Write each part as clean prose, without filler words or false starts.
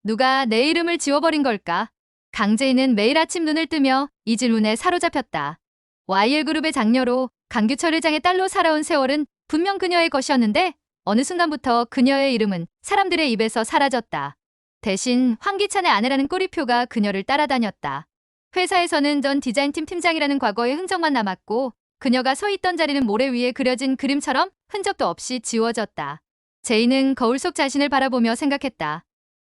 누가 내 이름을 지워버린 걸까? 강재인은 매일 아침 눈을 뜨며 이 질문에 사로잡혔다. YL그룹의 장녀로 강규철 회장의 딸로 살아온 세월은 분명 그녀의 것이었는데 어느 순간부터 그녀의 이름은 사람들의 입에서 사라졌다. 대신 황기찬의 아내라는 꼬리표가 그녀를 따라다녔다. 회사에서는 전 디자인팀 팀장이라는 과거의 흔적만 남았고 그녀가 서 있던 자리는 모래 위에 그려진 그림처럼 흔적도 없이 지워졌다. 제이는 거울 속 자신을 바라보며 생각했다.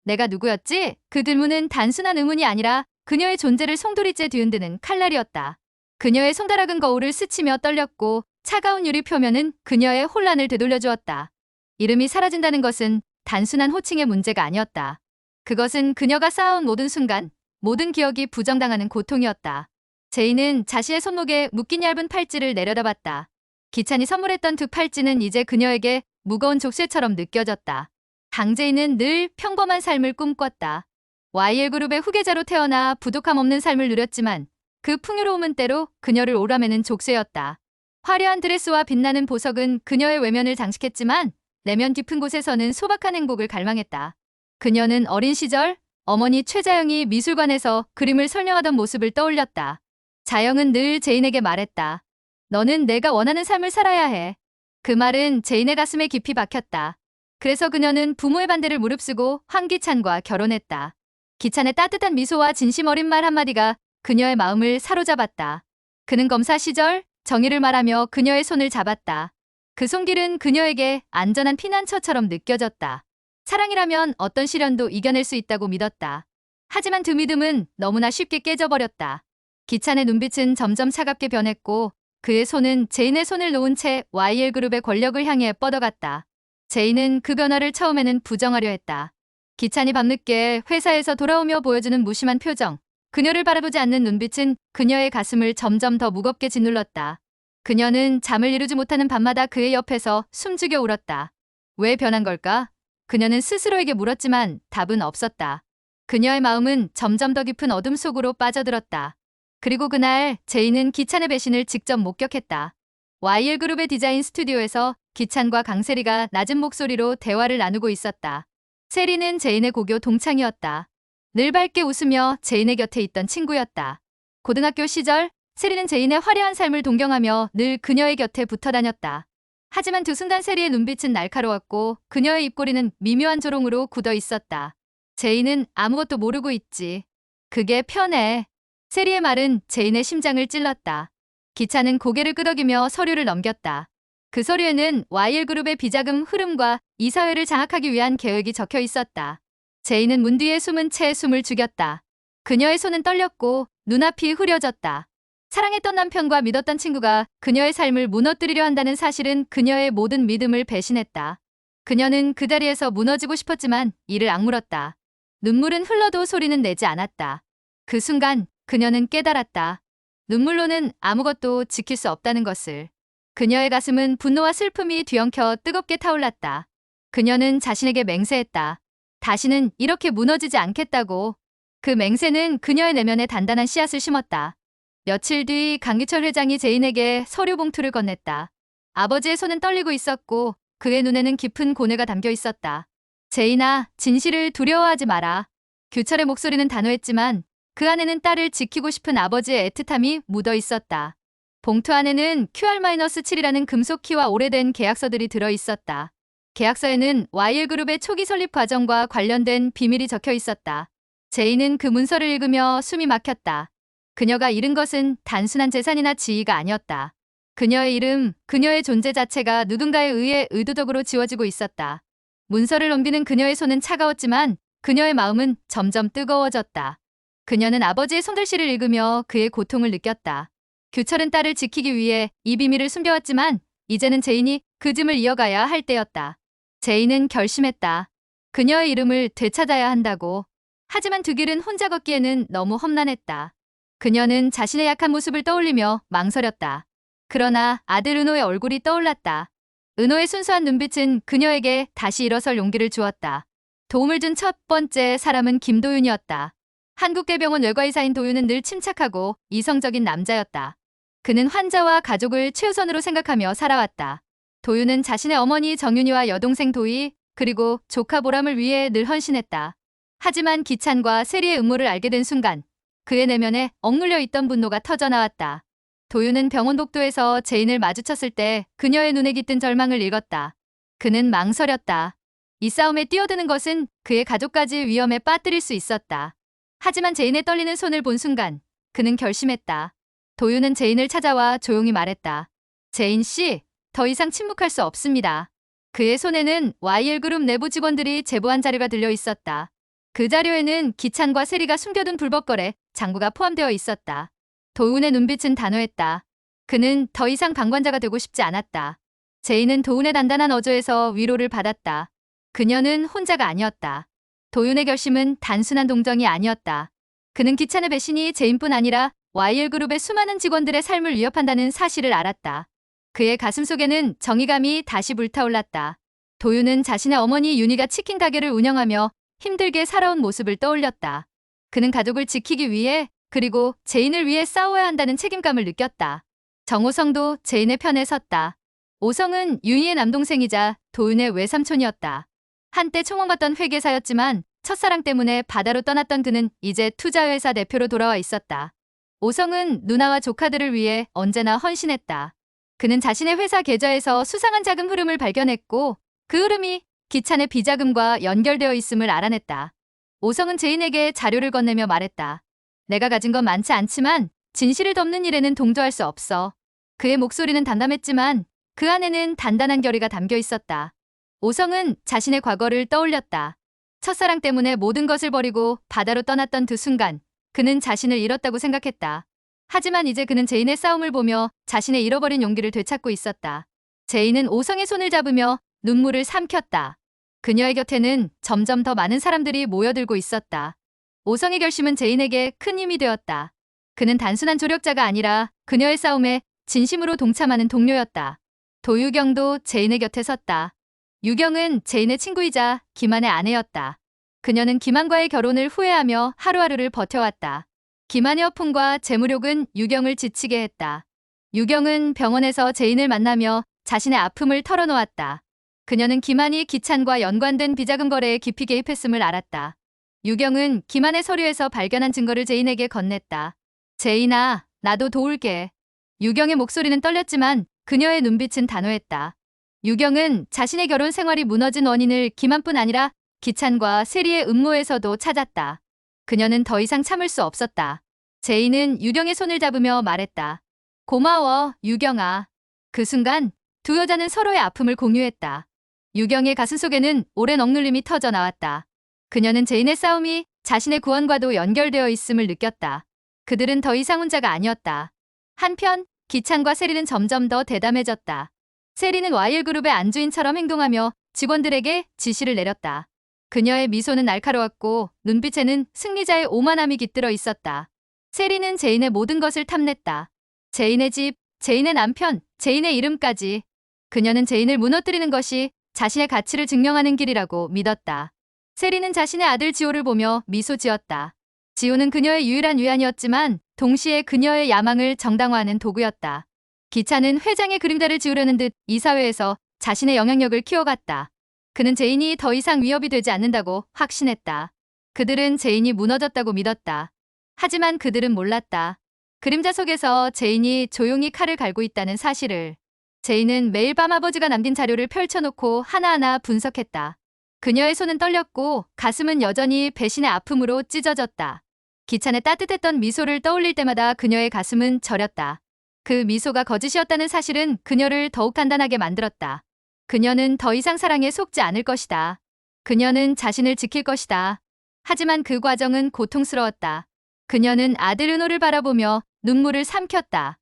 내가 누구였지? 그 질문은 단순한 의문이 아니라 그녀의 존재를 송두리째 뒤흔드는 칼날이었다. 그녀의 손가락은 거울을 스치며 떨렸고 차가운 유리 표면은 그녀의 혼란을 되돌려주었다. 이름이 사라진다는 것은 단순한 호칭의 문제가 아니었다. 그것은 그녀가 쌓아온 모든 순간, 모든 기억이 부정당하는 고통이었다. 제이는 자신의 손목에 묶인 얇은 팔찌를 내려다봤다. 기찬이 선물했던 두 팔찌는 이제 그녀에게 무거운 족쇄처럼 느껴졌다. 강재인은 늘 평범한 삶을 꿈꿨다. YL그룹의 후계자로 태어나 부족함 없는 삶을 누렸지만 그 풍요로움은 때로 그녀를 오라매는 족쇄였다. 화려한 드레스와 빛나는 보석은 그녀의 외면을 장식했지만 내면 깊은 곳에서는 소박한 행복을 갈망했다. 그녀는 어린 시절 어머니 최자영이 미술관에서 그림을 설명하던 모습을 떠올렸다. 자영은 늘 제인에게 말했다. 너는 내가 원하는 삶을 살아야 해. 그 말은 제인의 가슴에 깊이 박혔다. 그래서 그녀는 부모의 반대를 무릅쓰고 황기찬과 결혼했다. 기찬의 따뜻한 미소와 진심 어린 말 한마디가 그녀의 마음을 사로잡았다. 그는 검사 시절 정의를 말하며 그녀의 손을 잡았다. 그 손길은 그녀에게 안전한 피난처처럼 느껴졌다. 사랑이라면 어떤 시련도 이겨낼 수 있다고 믿었다. 하지만 그 믿음은 너무나 쉽게 깨져버렸다. 기찬의 눈빛은 점점 차갑게 변했고 그의 손은 제인의 손을 놓은 채 YL그룹의 권력을 향해 뻗어갔다. 제인은 그 변화를 처음에는 부정하려 했다. 기찬이 밤늦게 회사에서 돌아오며 보여주는 무심한 표정, 그녀를 바라보지 않는 눈빛은 그녀의 가슴을 점점 더 무겁게 짓눌렀다. 그녀는 잠을 이루지 못하는 밤마다 그의 옆에서 숨죽여 울었다. 왜 변한 걸까? 그녀는 스스로에게 물었지만 답은 없었다. 그녀의 마음은 점점 더 깊은 어둠 속으로 빠져들었다. 그리고 그날 제인은 기찬의 배신을 직접 목격했다. YL그룹의 디자인 스튜디오에서 기찬과 강세리가 낮은 목소리로 대화를 나누고 있었다. 세리는 제인의 고교 동창이었다. 늘 밝게 웃으며 제인의 곁에 있던 친구였다. 고등학교 시절 세리는 제인의 화려한 삶을 동경하며 늘 그녀의 곁에 붙어 다녔다. 하지만 두 순간 세리의 눈빛은 날카로웠고 그녀의 입꼬리는 미묘한 조롱으로 굳어 있었다. 제인은 아무것도 모르고 있지. 그게 편해. 세리의 말은 제인의 심장을 찔렀다. 기찬은 고개를 끄덕이며 서류를 넘겼다. 그 서류에는 YL그룹의 비자금 흐름과 이사회를 장악하기 위한 계획이 적혀 있었다. 제인은 문 뒤에 숨은 채 숨을 죽였다. 그녀의 손은 떨렸고 눈앞이 흐려졌다. 사랑했던 남편과 믿었던 친구가 그녀의 삶을 무너뜨리려 한다는 사실은 그녀의 모든 믿음을 배신했다. 그녀는 그 자리에서 무너지고 싶었지만 이를 악물었다. 눈물은 흘러도 소리는 내지 않았다. 그 순간 그녀는 깨달았다. 눈물로는 아무것도 지킬 수 없다는 것을. 그녀의 가슴은 분노와 슬픔이 뒤엉켜 뜨겁게 타올랐다. 그녀는 자신에게 맹세했다. 다시는 이렇게 무너지지 않겠다고. 그 맹세는 그녀의 내면에 단단한 씨앗을 심었다. 며칠 뒤 강규철 회장이 제인에게 서류 봉투를 건넸다. 아버지의 손은 떨리고 있었고 그의 눈에는 깊은 고뇌가 담겨 있었다. 제인아, 진실을 두려워하지 마라. 규철의 목소리는 단호했지만 그 안에는 딸을 지키고 싶은 아버지의 애틋함이 묻어 있었다. 봉투 안에는 QR-7이라는 금속 키와 오래된 계약서들이 들어 있었다. 계약서에는 YL그룹의 초기 설립 과정과 관련된 비밀이 적혀 있었다. 제인은 그 문서를 읽으며 숨이 막혔다. 그녀가 잃은 것은 단순한 재산이나 지위가 아니었다. 그녀의 이름, 그녀의 존재 자체가 누군가에 의해 의도적으로 지워지고 있었다. 문서를 넘기는 그녀의 손은 차가웠지만 그녀의 마음은 점점 뜨거워졌다. 그녀는 아버지의 손글씨를 읽으며 그의 고통을 느꼈다. 규철은 딸을 지키기 위해 이 비밀을 숨겨왔지만 이제는 제인이 그 짐을 이어가야 할 때였다. 제인은 결심했다. 그녀의 이름을 되찾아야 한다고. 하지만 두 길은 혼자 걷기에는 너무 험난했다. 그녀는 자신의 약한 모습을 떠올리며 망설였다. 그러나 아들 은호의 얼굴이 떠올랐다. 은호의 순수한 눈빛은 그녀에게 다시 일어설 용기를 주었다. 도움을 준 첫 번째 사람은 김도윤이었다. 한국대병원 외과의사인 도윤은 늘 침착하고 이성적인 남자였다. 그는 환자와 가족을 최우선으로 생각하며 살아왔다. 도윤은 자신의 어머니 정윤이와 여동생 도희, 그리고 조카 보람을 위해 늘 헌신했다. 하지만 기찬과 세리의 음모를 알게 된 순간 그의 내면에 억눌려 있던 분노가 터져나왔다. 도윤은 병원 복도에서 제인을 마주쳤을 때 그녀의 눈에 깃든 절망을 읽었다. 그는 망설였다. 이 싸움에 뛰어드는 것은 그의 가족까지 위험에 빠뜨릴 수 있었다. 하지만 제인의 떨리는 손을 본 순간 그는 결심했다. 도윤은 제인을 찾아와 조용히 말했다. 제인 씨, 더 이상 침묵할 수 없습니다. 그의 손에는 YL그룹 내부 직원들이 제보한 자료가 들려 있었다. 그 자료에는 기찬과 세리가 숨겨둔 불법 거래 장부가 포함되어 있었다. 도윤의 눈빛은 단호했다. 그는 더 이상 방관자가 되고 싶지 않았다. 제인은 도윤의 단단한 어조에서 위로를 받았다. 그녀는 혼자가 아니었다. 도윤의 결심은 단순한 동정이 아니었다. 그는 기찬의 배신이 제인뿐 아니라 YL그룹의 수많은 직원들의 삶을 위협한다는 사실을 알았다. 그의 가슴 속에는 정의감이 다시 불타올랐다. 도윤은 자신의 어머니 윤희가 치킨 가게를 운영하며 힘들게 살아온 모습을 떠올렸다. 그는 가족을 지키기 위해 그리고 제인을 위해 싸워야 한다는 책임감을 느꼈다. 정오성도 제인의 편에 섰다. 오성은 윤희의 남동생이자 도윤의 외삼촌이었다. 한때 총원받던 회계사였지만 첫사랑 때문에 바다로 떠났던 그는 이제 투자회사 대표로 돌아와 있었다. 오성은 누나와 조카들을 위해 언제나 헌신했다. 그는 자신의 회사 계좌에서 수상한 자금 흐름을 발견했고 그 흐름이 기찬의 비자금과 연결되어 있음을 알아냈다. 오성은 제인에게 자료를 건네며 말했다. 내가 가진 건 많지 않지만 진실을 덮는 일에는 동조할 수 없어. 그의 목소리는 담담했지만 그 안에는 단단한 결의가 담겨 있었다. 오성은 자신의 과거를 떠올렸다. 첫사랑 때문에 모든 것을 버리고 바다로 떠났던 그 순간 그는 자신을 잃었다고 생각했다. 하지만 이제 그는 제인의 싸움을 보며 자신의 잃어버린 용기를 되찾고 있었다. 제인은 오성의 손을 잡으며 눈물을 삼켰다. 그녀의 곁에는 점점 더 많은 사람들이 모여들고 있었다. 오성의 결심은 제인에게 큰 힘이 되었다. 그는 단순한 조력자가 아니라 그녀의 싸움에 진심으로 동참하는 동료였다. 도유경도 제인의 곁에 섰다. 유경은 제인의 친구이자 김한의 아내였다. 그녀는 김한과의 결혼을 후회하며 하루하루를 버텨왔다. 김한의 허풍과 재무욕은 유경을 지치게 했다. 유경은 병원에서 제인을 만나며 자신의 아픔을 털어놓았다. 그녀는 김한이 기찬과 연관된 비자금 거래에 깊이 개입했음을 알았다. 유경은 김한의 서류에서 발견한 증거를 제인에게 건넸다. 제인아, 나도 도울게. 유경의 목소리는 떨렸지만 그녀의 눈빛은 단호했다. 유경은 자신의 결혼 생활이 무너진 원인을 김한뿐 아니라 기찬과 세리의 음모에서도 찾았다. 그녀는 더 이상 참을 수 없었다. 제인은 유경의 손을 잡으며 말했다. 고마워, 유경아. 그 순간 두 여자는 서로의 아픔을 공유했다. 유경의 가슴속에는 오랜 억눌림이 터져 나왔다. 그녀는 제인의 싸움이 자신의 구원과도 연결되어 있음을 느꼈다. 그들은 더 이상 혼자가 아니었다. 한편 기찬과 세리는 점점 더 대담해졌다. 세리는 YL그룹의 안주인처럼 행동하며 직원들에게 지시를 내렸다. 그녀의 미소는 날카로웠고 눈빛에는 승리자의 오만함이 깃들어 있었다. 세리는 제인의 모든 것을 탐냈다. 제인의 집, 제인의 남편, 제인의 이름까지. 그녀는 제인을 무너뜨리는 것이 자신의 가치를 증명하는 길이라고 믿었다. 세리는 자신의 아들 지호를 보며 미소 지었다. 지호는 그녀의 유일한 위안이었지만 동시에 그녀의 야망을 정당화하는 도구였다. 기찬은 회장의 그림자를 지우려는 듯 이사회에서 자신의 영향력을 키워갔다. 그는 제인이 더 이상 위협이 되지 않는다고 확신했다. 그들은 제인이 무너졌다고 믿었다. 하지만 그들은 몰랐다. 그림자 속에서 제인이 조용히 칼을 갈고 있다는 사실을. 제인은 매일 밤 아버지가 남긴 자료를 펼쳐놓고 하나하나 분석했다. 그녀의 손은 떨렸고 가슴은 여전히 배신의 아픔으로 찢어졌다. 기찬의 따뜻했던 미소를 떠올릴 때마다 그녀의 가슴은 저렸다. 그 미소가 거짓이었다는 사실은 그녀를 더욱 단단하게 만들었다. 그녀는 더 이상 사랑에 속지 않을 것이다. 그녀는 자신을 지킬 것이다. 하지만 그 과정은 고통스러웠다. 그녀는 아들 은호를 바라보며 눈물을 삼켰다.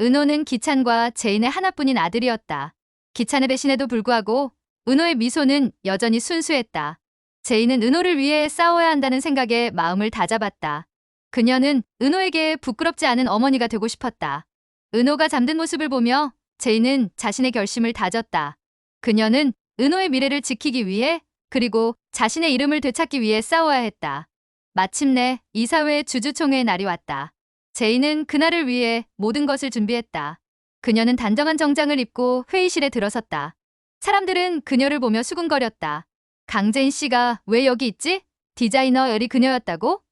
은호는 기찬과 제인의 하나뿐인 아들이었다. 기찬의 배신에도 불구하고 은호의 미소는 여전히 순수했다. 제인은 은호를 위해 싸워야 한다는 생각에 마음을 다잡았다. 그녀는 은호에게 부끄럽지 않은 어머니가 되고 싶었다. 은호가 잠든 모습을 보며 제인은 자신의 결심을 다졌다. 그녀는 은호의 미래를 지키기 위해 그리고 자신의 이름을 되찾기 위해 싸워야 했다. 마침내 이사회 주주총회의 날이 왔다. 제인은 그날을 위해 모든 것을 준비했다. 그녀는 단정한 정장을 입고 회의실에 들어섰다. 사람들은 그녀를 보며 수군거렸다. 강재인 씨가 왜 여기 있지? 디자이너 열이 그녀였다고?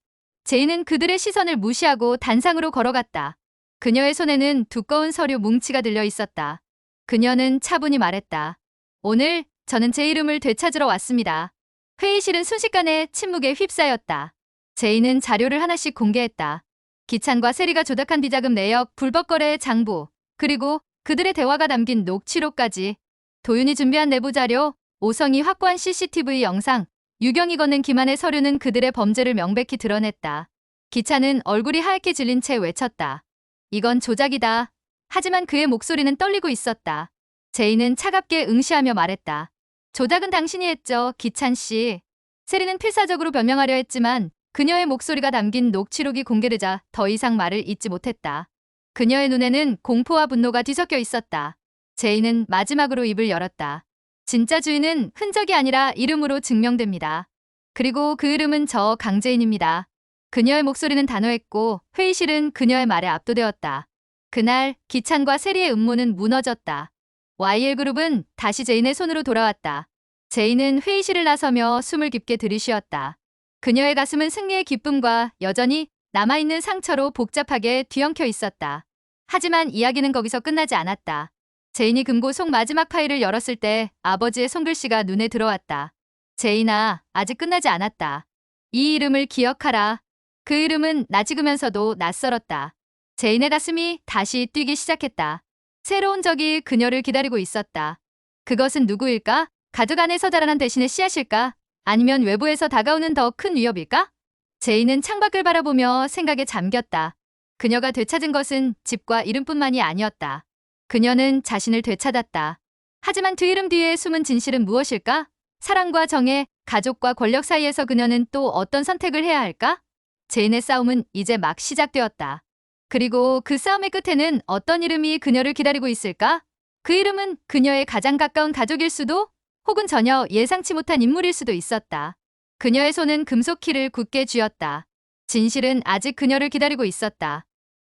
제인은 그들의 시선을 무시하고 단상으로 걸어갔다. 그녀의 손에는 두꺼운 서류 뭉치가 들려 있었다. 그녀는 차분히 말했다. 오늘 저는 제 이름을 되찾으러 왔습니다. 회의실은 순식간에 침묵에 휩싸였다. 제인은 자료를 하나씩 공개했다. 기찬과 세리가 조작한 비자금 내역, 불법 거래의 장부, 그리고 그들의 대화가 담긴 녹취록까지. 도윤이 준비한 내부 자료, 오성이 확보한 CCTV 영상, 유경이 건넨 기만의 서류는 그들의 범죄를 명백히 드러냈다. 기찬은 얼굴이 하얗게 질린 채 외쳤다. 이건 조작이다. 하지만 그의 목소리는 떨리고 있었다. 제인은 차갑게 응시하며 말했다. 조작은 당신이 했죠, 기찬 씨. 세리는 필사적으로 변명하려 했지만 그녀의 목소리가 담긴 녹취록이 공개되자 더 이상 말을 잇지 못했다. 그녀의 눈에는 공포와 분노가 뒤섞여 있었다. 제인은 마지막으로 입을 열었다. 진짜 주인은 흔적이 아니라 이름으로 증명됩니다. 그리고 그 이름은 저 강재인입니다. 그녀의 목소리는 단호했고 회의실은 그녀의 말에 압도되었다. 그날 기찬과 세리의 음모는 무너졌다. YL그룹은 다시 제인의 손으로 돌아왔다. 제인은 회의실을 나서며 숨을 깊게 들이쉬었다. 그녀의 가슴은 승리의 기쁨과 여전히 남아있는 상처로 복잡하게 뒤엉켜 있었다. 하지만 이야기는 거기서 끝나지 않았다. 제인이 금고 속 마지막 파일을 열었을 때 아버지의 손글씨가 눈에 들어왔다. 제인아, 아직 끝나지 않았다. 이 이름을 기억하라. 그 이름은 낯익으면서도 낯설었다. 제인의 가슴이 다시 뛰기 시작했다. 새로운 적이 그녀를 기다리고 있었다. 그것은 누구일까? 가족 안에서 자라난 대신의 씨앗일까? 아니면 외부에서 다가오는 더 큰 위협일까? 제인은 창밖을 바라보며 생각에 잠겼다. 그녀가 되찾은 것은 집과 이름뿐만이 아니었다. 그녀는 자신을 되찾았다. 하지만 그 이름 뒤에 숨은 진실은 무엇일까? 사랑과 정의, 가족과 권력 사이에서 그녀는 또 어떤 선택을 해야 할까? 제인의 싸움은 이제 막 시작되었다. 그리고 그 싸움의 끝에는 어떤 이름이 그녀를 기다리고 있을까? 그 이름은 그녀의 가장 가까운 가족일 수도, 혹은 전혀 예상치 못한 인물일 수도 있었다. 그녀의 손은 금속 키를 굳게 쥐었다. 진실은 아직 그녀를 기다리고 있었다.